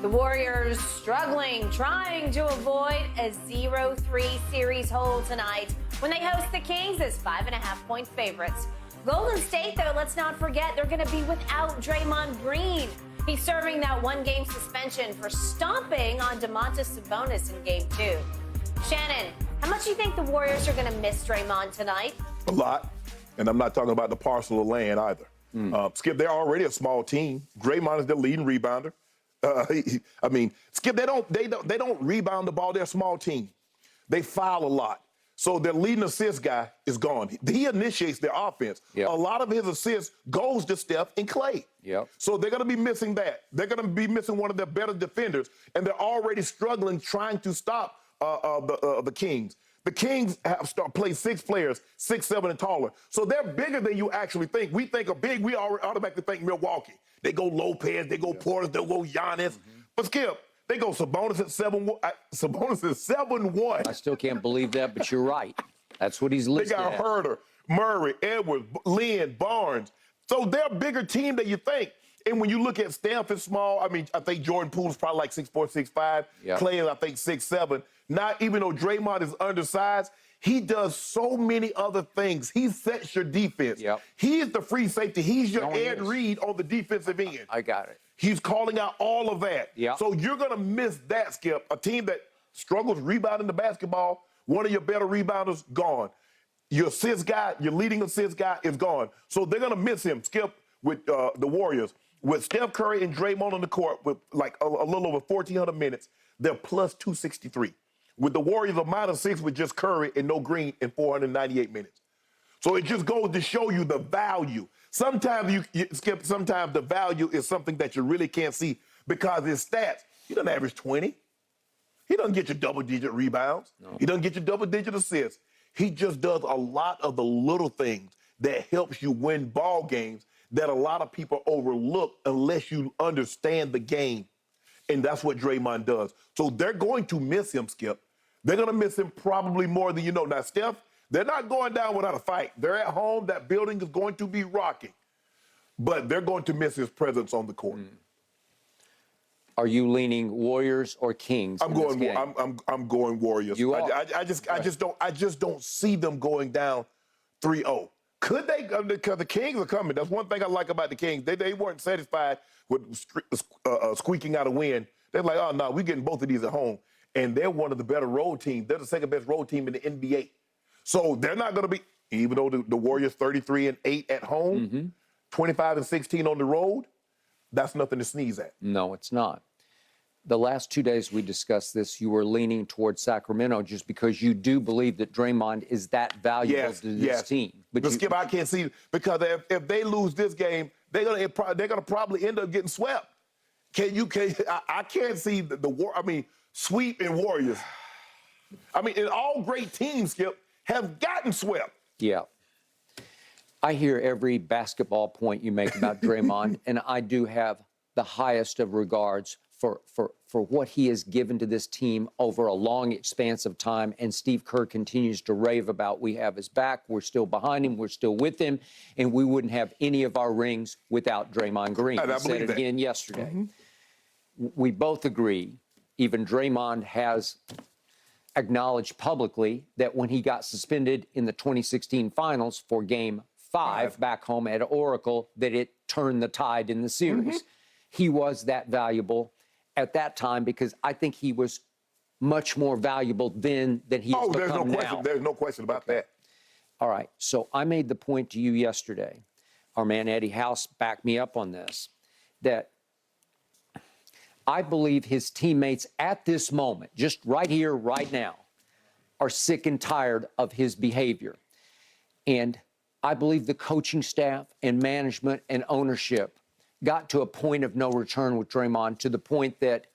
The Warriors struggling, trying to avoid a 0-3 series hold tonight when they host the Kings as 5.5-point favorites. Golden State, though, let's not forget, they're going to be without Draymond Green. He's serving that one-game suspension for stomping on Domantas Sabonis in Game 2. Shannon, how much do you think the Warriors are going to miss Draymond tonight? A lot, and I'm not talking about the parcel of land either. Skip, they're already a small team. Draymond is their leading rebounder. Skip, they don't rebound the ball. They're a small team. They foul a lot. So their leading assist guy is gone. He initiates their offense. Yep. A lot of his assists goes to Steph and Clay. Yep. So they're going to be missing that. They're going to be missing one of their better defenders, and they're already struggling trying to stop the Kings. The Kings have played 6 players, 6'7" and taller. So they're bigger than you actually think. We think of big, we automatically think Milwaukee. They go Lopez, they go Porter, they'll go Giannis. But Skip, they go Sabonis at 7'1". Sabonis is 7'1". I still can't believe that, but you're right. That's what he's listed They got Herter, Murray, Edwards, Lynn, Barnes. So they're a bigger team than you think. And when you look at Steph, it's small. I think Jordan Poole's probably like 6'4", 6'5". Yep. Clay is, I think, 6'7". Not even though Draymond is undersized, he does so many other things. He sets your defense. Yep. He is the free safety. He's your Ed Reed on the defensive end. I got it. He's calling out all of that. Yep. So you're going to miss that, Skip. A team that struggles rebounding the basketball, one of your better rebounders, gone. Your assist guy, your leading assist guy is gone. So they're going to miss him, Skip, with the Warriors. With Steph Curry and Draymond on the court with like a little over 1,400 minutes, they're plus 263. With the Warriors, a -6 with just Curry and no Green in 498 minutes. So it just goes to show you the value. Sometimes Skip, sometimes the value is something that you really can't see because his stats, he doesn't average 20. He doesn't get you double-digit rebounds. No. He doesn't get you double-digit assists. He just does a lot of the little things that helps you win ball games that a lot of people overlook unless you understand the game. And that's what Draymond does. So they're going to miss him, Skip. They're going to miss him probably more than you know. Now, Steph, they're not going down without a fight. They're at home. That building is going to be rocking. But they're going to miss his presence on the court. Are you leaning Warriors or Kings? I'm going Warriors. You are? I just don't see them going down 3-0. Could they? Because the Kings are coming. That's one thing I like about the Kings. They weren't satisfied with squeaking out a win. They're like, oh, no, we're getting both of these at home. And they're one of the better road teams. They're the second best road team in the NBA. So they're not going to be, even though the Warriors 33-8 at home, 25-16 on the road, that's nothing to sneeze at. No, it's not. The last 2 days we discussed this, you were leaning towards Sacramento just because you do believe that Draymond is that valuable to this team. But Skip, I can't see, because if they lose this game, they're gonna probably end up getting swept. I can't see sweep and Warriors. And all great teams, Skip, have gotten swept. Yeah. I hear every basketball point you make about Draymond, and I do have the highest of regards for what he has given to this team over a long expanse of time. And Steve Kerr continues to rave about, we have his back, we're still behind him, we're still with him, and we wouldn't have any of our rings without Draymond Green. He said it again yesterday. We both agree, even Draymond has acknowledged publicly that when he got suspended in the 2016 finals for Game 5 back home at Oracle, that it turned the tide in the series. He was that valuable at that time because I think he was much more valuable then than he has become now. There's no question about that. All right, so I made the point to you yesterday, our man Eddie House backed me up on this, that I believe his teammates at this moment, just right here, right now, are sick and tired of his behavior. And I believe the coaching staff and management and ownership got to a point of no return with Draymond, to the point that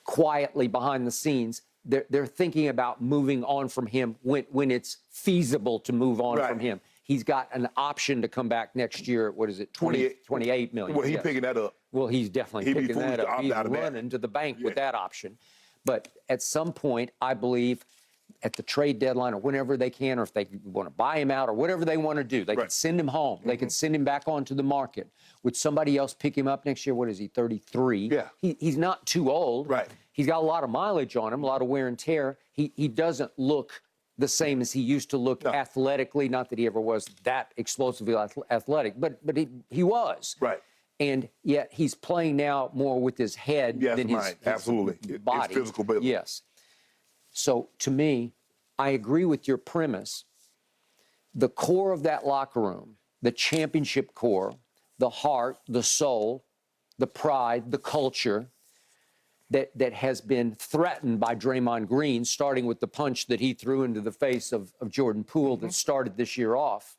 quietly behind the scenes, they're thinking about moving on from him when it's feasible to move on from him. He's got an option to come back next year. What is it? 28 million. Well, he's picking that up. Well, he's definitely picking that up. He's running to the bank with that option. But at some point, I believe at the trade deadline or whenever they can, or if they want to buy him out or whatever they want to do, they can send him home. They can send him back onto the market. Would somebody else pick him up next year? What is he, 33? Yeah. He's not too old. Right. He's got a lot of mileage on him, a lot of wear and tear. He doesn't look the same as he used to look athletically. Not that he ever was that explosively athletic, but he was. Right. And yet he's playing now more with his head than his absolutely body. His physical ability. Yes. So to me, I agree with your premise. The core of that locker room, the championship core, the heart, the soul, the pride, the culture that has been threatened by Draymond Green, starting with the punch that he threw into the face of Jordan Poole that started this year off.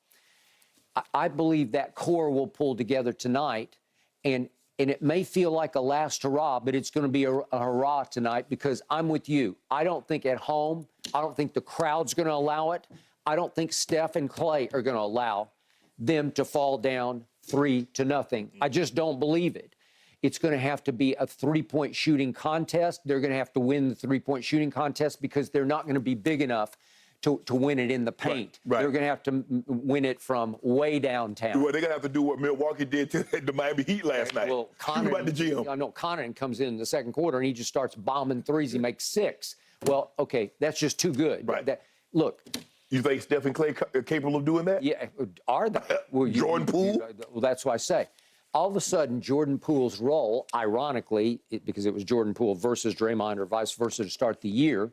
I believe that core will pull together tonight, and it may feel like a last hurrah, but it's going to be a hurrah tonight because I'm with you. I don't think at home, I don't think the crowd's going to allow it. I don't think Steph and Clay are going to allow them to fall down 3-0. I just don't believe it. It's going to have to be a three-point shooting contest. They're going to have to win the three-point shooting contest because they're not going to be big enough to win it in the paint. Right. They're going to have to win it from way downtown. Well, they're going to have to do what Milwaukee did to the Miami Heat last night. Well, About the gym. I know Connaughton comes in the second quarter and he just starts bombing threes. He makes 6. Well, okay, that's just too good. Right. Look. You think Steph and Clay are capable of doing that? Yeah, are they? Well, Jordan Poole? Well, that's what I say. All of a sudden, Jordan Poole's role, ironically, because it was Jordan Poole versus Draymond or vice versa to start the year,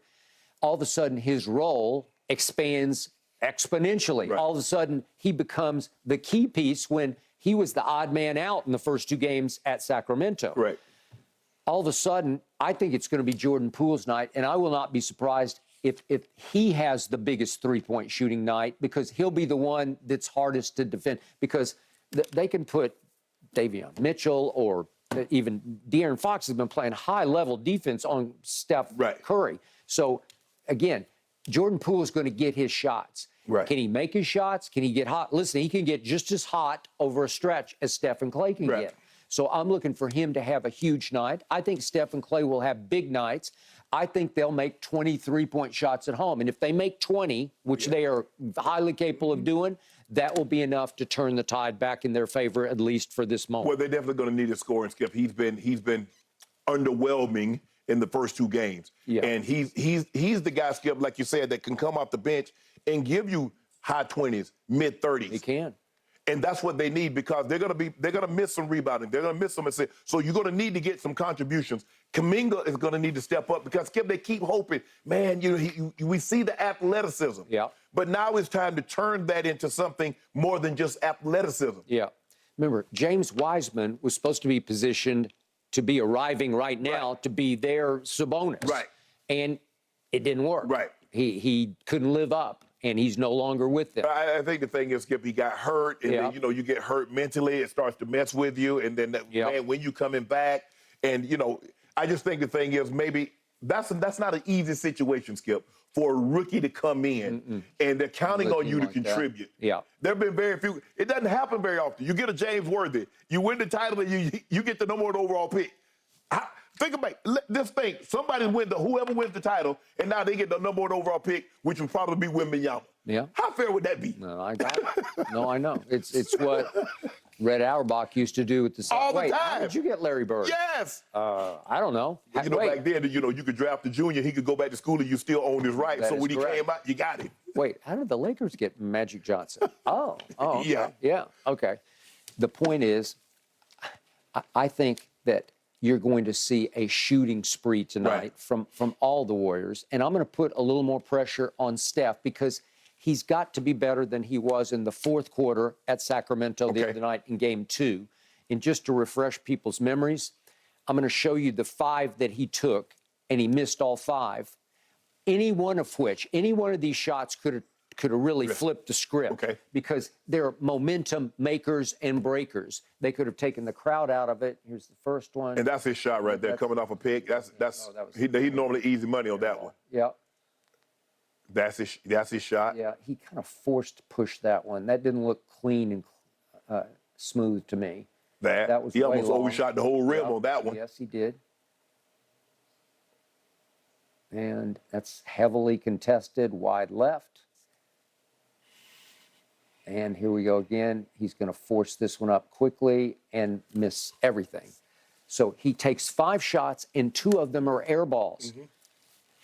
all of a sudden his role expands exponentially. Right. All of a sudden, he becomes the key piece when he was the odd man out in the first 2 games at Sacramento. Right. All of a sudden, I think it's going to be Jordan Poole's night, and I will not be surprised if he has the biggest three-point shooting night because he'll be the one that's hardest to defend because they can put Davion Mitchell or even De'Aaron Fox has been playing high-level defense on Steph Curry. So, again, Jordan Poole is going to get his shots. Right. Can he make his shots? Can he get hot? Listen, he can get just as hot over a stretch as Steph and Clay can get. So I'm looking for him to have a huge night. I think Steph and Clay will have big nights. I think they'll make 23-point shots at home. And if they make 20, which they are highly capable of doing, that will be enough to turn the tide back in their favor, at least for this moment. Well, they're definitely going to need a scoring, Skip. He's been underwhelming in the first 2 games. Yeah. And he's the guy, Skip, like you said, that can come off the bench and give you high 20s, mid 30s. He can. And that's what they need because they're gonna miss some rebounding. They're gonna miss some assists. So you're gonna need to get some contributions. Kuminga is gonna need to step up because Skip, they keep hoping, man. We see the athleticism. Yeah. But now it's time to turn that into something more than just athleticism. Yeah. Remember, James Wiseman was supposed to be positioned to be arriving right now to be their Sabonis. Right. And it didn't work. Right. He couldn't live up. And he's no longer with them. I think the thing is, Skip, he got hurt, and then, you get hurt mentally. It starts to mess with you, and then man, when you coming back, and I just think the thing is maybe that's not an easy situation, Skip, for a rookie to come in, and they're counting on you to contribute. Yeah, there have been very few. It doesn't happen very often. You get a James Worthy, you win the title, and you get the number 1 overall pick. Think about this thing. Whoever wins the title, and now they get the number 1 overall pick, which would probably be Wembanyama. Yeah. How fair would that be? No, I got it. No, I know. It's what Red Auerbach used to do with the all the time. How did you get Larry Bird? Yes. I don't know. Back then, you could draft the junior. He could go back to school, and you still own his rights. That so is when he correct. came out, you got him. Wait, how did the Lakers get Magic Johnson? Oh, okay. Yeah. Yeah, okay. The point is, I think that you're going to see a shooting spree tonight from all the Warriors. And I'm going to put a little more pressure on Steph because he's got to be better than he was in the fourth quarter at Sacramento the other night in Game 2. And just to refresh people's memories, I'm going to show you the 5 that he took, and he missed all 5. Any one of these shots could have really flipped the script because they're momentum makers and breakers. They could have taken the crowd out of it. Here's the first one. And that's his shot right there, coming off a pick. He normally easy money on that one. Yeah. That's his shot. Yeah, he kind of forced push that one. That didn't look clean and smooth to me. That was he almost long. overshot the whole rim on that one. Yes, he did. And that's heavily contested, wide left. And here we go again. He's going to force this one up quickly and miss everything. So he takes 5 shots, and 2 of them are air balls.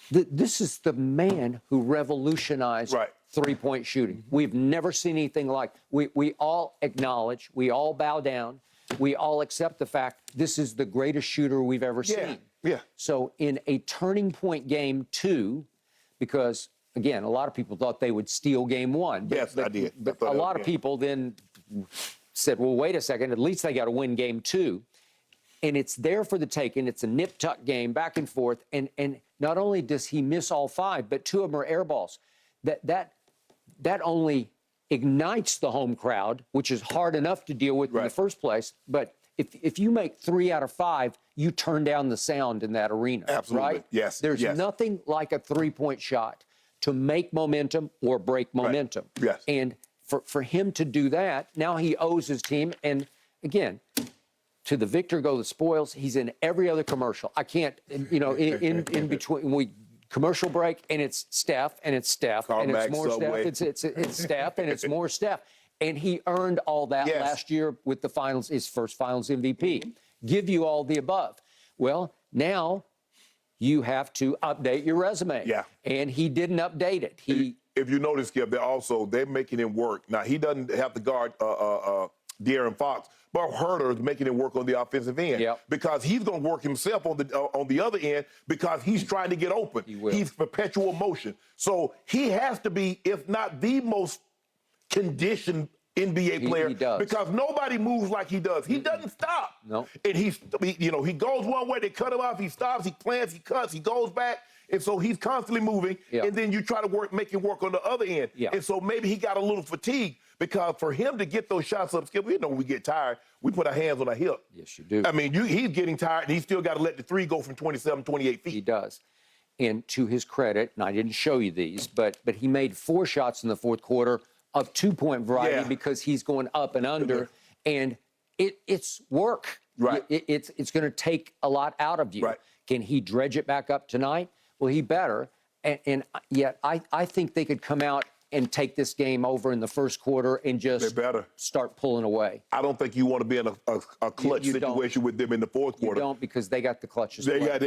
This is the man who revolutionized three-point shooting. We've never seen anything like. We all acknowledge, we all bow down, we all accept the fact this is the greatest shooter we've ever seen. So in a turning point game 2, because again, a lot of people thought they would steal game 1. Yes, I did. But a lot of people then said, well, wait a second, at least they got to win game 2. And it's there for the taking. It's a nip-tuck game, back and forth. And not only does he miss all 5, but 2 of them are air balls. That only ignites the home crowd, which is hard enough to deal with in the first place. But if you make 3 out of 5, you turn down the sound in that arena. Absolutely. Right? Yes. There's nothing like a three-point shot to make momentum or break momentum. Yes. And for him to do that, now he owes his team. And again, to the victor go the spoils. He's in every other commercial. I can't, in between commercial break, and it's Steph, and it's Steph, and it's more Subway. Steph. It's Steph, and it's more Steph. And he earned all that last year with the finals, his first finals MVP. Give you all the above. Well, now you have to update your resume. Yeah. And he didn't update it. If you notice, Skip, they're making him work. Now, he doesn't have to guard De'Aaron Fox, but Herter is making him work on the offensive end because he's going to work himself on the other end because he's trying to get open. He's perpetual motion. So he has to be, if not the most conditioned NBA player, because nobody moves like he does. He doesn't stop. No. And he goes one way, they cut him off, he stops, he plants, he cuts, he goes back. And so he's constantly moving, and then you try to make him work on the other end. And so maybe he got a little fatigued because for him to get those shots up, Skip, when we get tired, we put our hands on our hip. Yes, you do. I mean, he's getting tired, and he's still got to let the 3 go from 27, 28 feet. He does. And to his credit, and I didn't show you these, but he made 4 shots in the fourth quarter of 2-point variety because he's going up and under, and it's work. Right. It's going to take a lot out of you. Right. Can he dredge it back up tonight? Well, he better. And yet I think they could come out and take this game over in the first quarter and just start pulling away. I don't think you want to be in a clutch situation with them in the fourth quarter. You don't, because they got the clutches. They got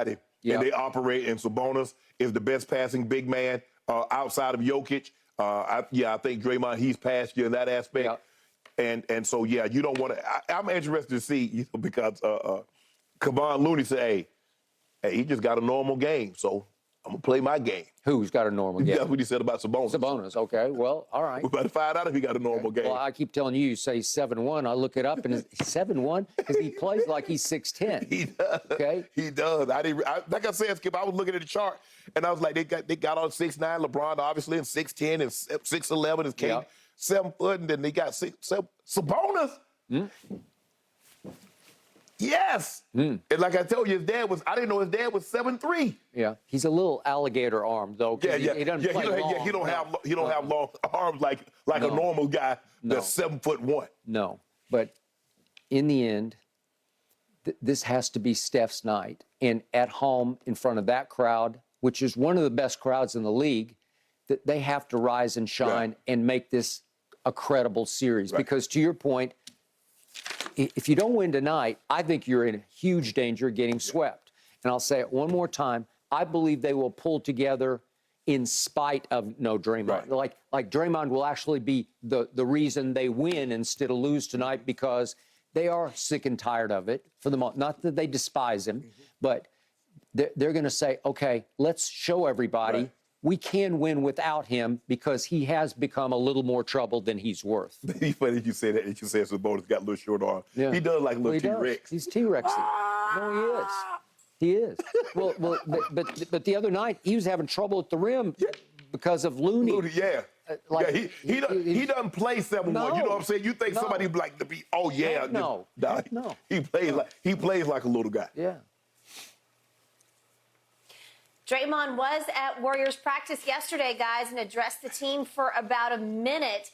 him. And they operate, and Sabonis is the best passing big man outside of Jokic. I think Draymond, he's past you in that aspect. And so, you don't want to. I'm interested to see, because Kevon Looney said, hey, he just got a normal game, so I'm going to play my game. Who's got a normal game? That's what he said about Sabonis. Sabonis, okay. Well, all right. We're about to find out if he got a normal game. Well, I keep telling you say 7'1". I look it up, and it's 7'1" because he plays like he's 6'10". He does. Okay? He does. Like I said, Skip, I was looking at the chart, and I was like, they got on 6'9", LeBron, obviously, and 6'10", and 6'11", is Kate, 7 foot, and then they got Sabonis. Yes. And like I told you, I didn't know his dad was 7'3". Yeah. He's a little alligator arm, though. He doesn't play long. He don't have long arms like a normal guy that's 7'1". No. But in the end, this has to be Steph's night. And at home, in front of that crowd, which is one of the best crowds in the league, that they have to rise and shine and make this a credible series. Because to your point, if you don't win tonight, I think you're in huge danger of getting swept. And I'll say it one more time. I believe they will pull together in spite of no Draymond. Like Draymond will actually be the reason they win instead of lose tonight, because they are sick and tired of it for the moment. Not that they despise him, but they're going to say, okay, let's show everybody we can win without him, because he has become a little more trouble than he's worth. It's funny that you say that. You said Sabonis got a little short arm. Yeah. He does like a little T-Rex. He's T-Rexy. No, he is. He is. But the other night, he was having trouble at the rim because of Looney. He doesn't play 7'1". You know what I'm saying? You think somebody like to be? Oh yeah. No. He plays like a little guy. Yeah. Draymond was at Warriors practice yesterday, guys, and addressed the team for about a minute.